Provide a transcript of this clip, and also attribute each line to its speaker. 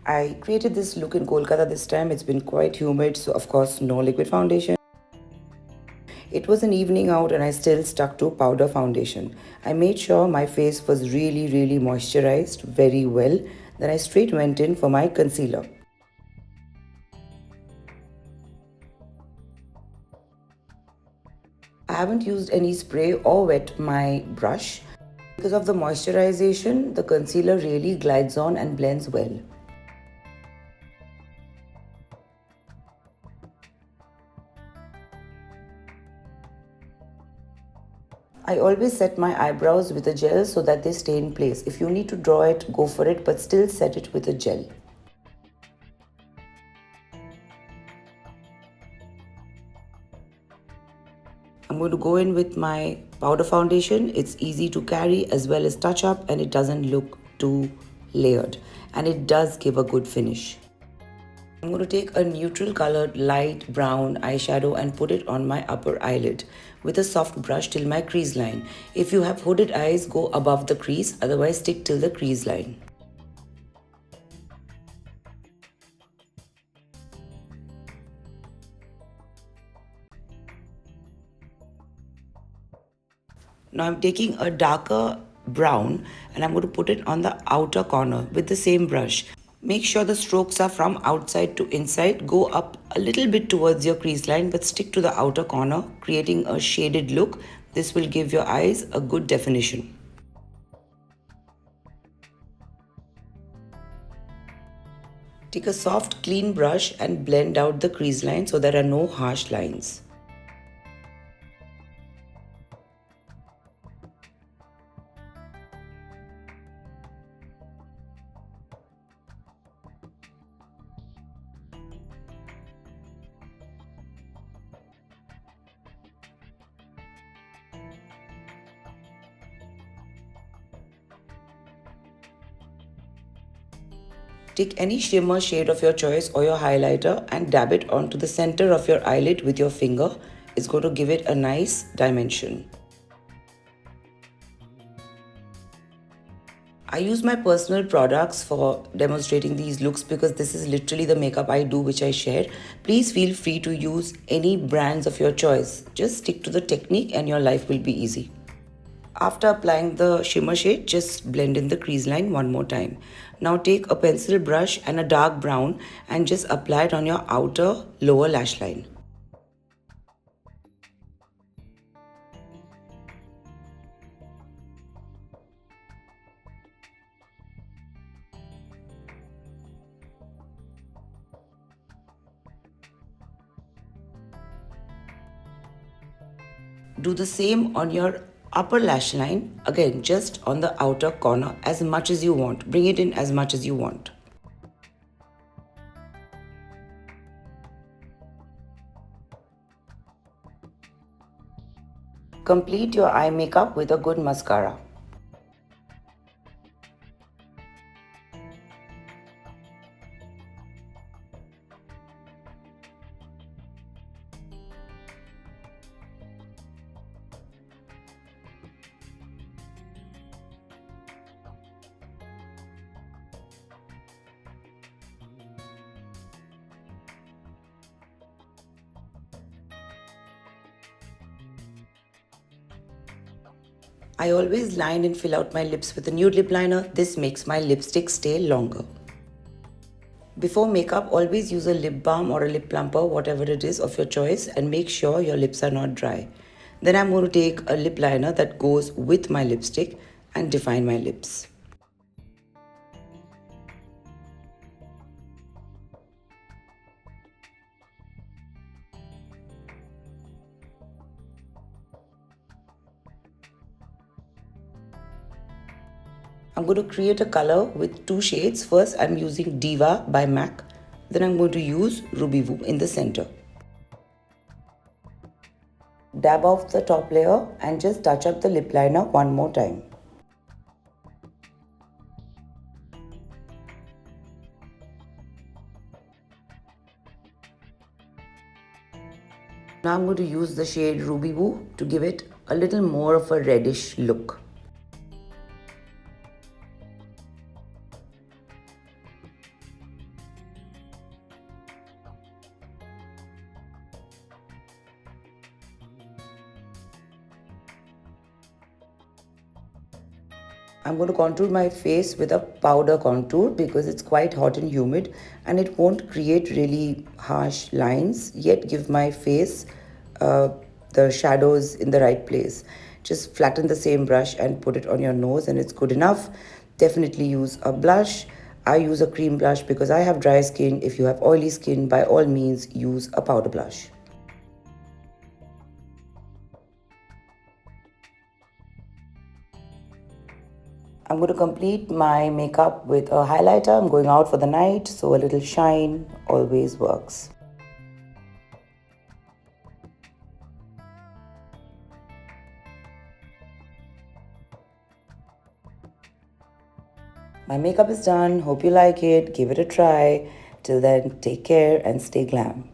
Speaker 1: I created this look in Kolkata this time. It's been quite humid, so of course no liquid foundation. It was an evening out and I still stuck to powder foundation. I made sure my face was really moisturized very well. Then I straight went in for my concealer. I haven't used any spray or wet my brush. Because of the moisturization, the concealer really glides on and blends well. I always set my eyebrows with a gel so that they stay in place. If you need to draw it, go for it, but still set it with a gel. I'm going to go in with my powder foundation. It's easy to carry as well as touch up, and it doesn't look too layered, and it does give a good finish. I'm going to take a neutral colored light brown eyeshadow and put it on my upper eyelid with a soft brush till my crease line. If you have hooded eyes, go above the crease, otherwise stick till the crease line. Now I'm taking a darker brown and I'm going to put it on the outer corner with the same brush. Make sure the strokes are from outside to inside. Go up a little bit towards your crease line but stick to the outer corner, creating a shaded look. This will give your eyes a good definition. Take a soft clean brush and blend out the crease line so there are no harsh lines. Take any shimmer shade of your choice or your highlighter and dab it onto the center of your eyelid with your finger. It's going to give it a nice dimension. I use my personal products for demonstrating these looks because this is literally the makeup I do, which I share. Please feel free to use any brands of your choice. Just stick to the technique and your life will be easy. After applying the shimmer shade, just blend in the crease line one more time. Now take a pencil brush and a dark brown and just apply it on your outer lower lash line. Do the same on your upper lash line, again just on the outer corner as much as you want. Bring it in as much as you want. Complete your eye makeup with a good mascara. I always line and fill out my lips with a nude lip liner. This makes my lipstick stay longer. Before makeup, always use a lip balm or a lip plumper, whatever it is of your choice, and make sure your lips are not dry. Then I'm going to take a lip liner that goes with my lipstick and define my lips. I'm going to create a color with two shades. First, I'm using Diva by MAC. Then I'm going to use Ruby Woo in the center. Dab off the top layer and just touch up the lip liner one more time. Now I'm going to use the shade Ruby Woo to give it a little more of a reddish look. I'm going to contour my face with a powder contour because it's quite hot and humid and it won't create really harsh lines yet give my face the shadows in the right place. Just flatten the same brush and put it on your nose and it's good enough. Definitely use a blush. I use a cream blush because I have dry skin. If you have oily skin, by all means use a powder blush. I'm going to complete my makeup with a highlighter. I'm going out for the night, so a little shine always works. My makeup is done. Hope you like it. Give it a try. Till then, take care and stay glam.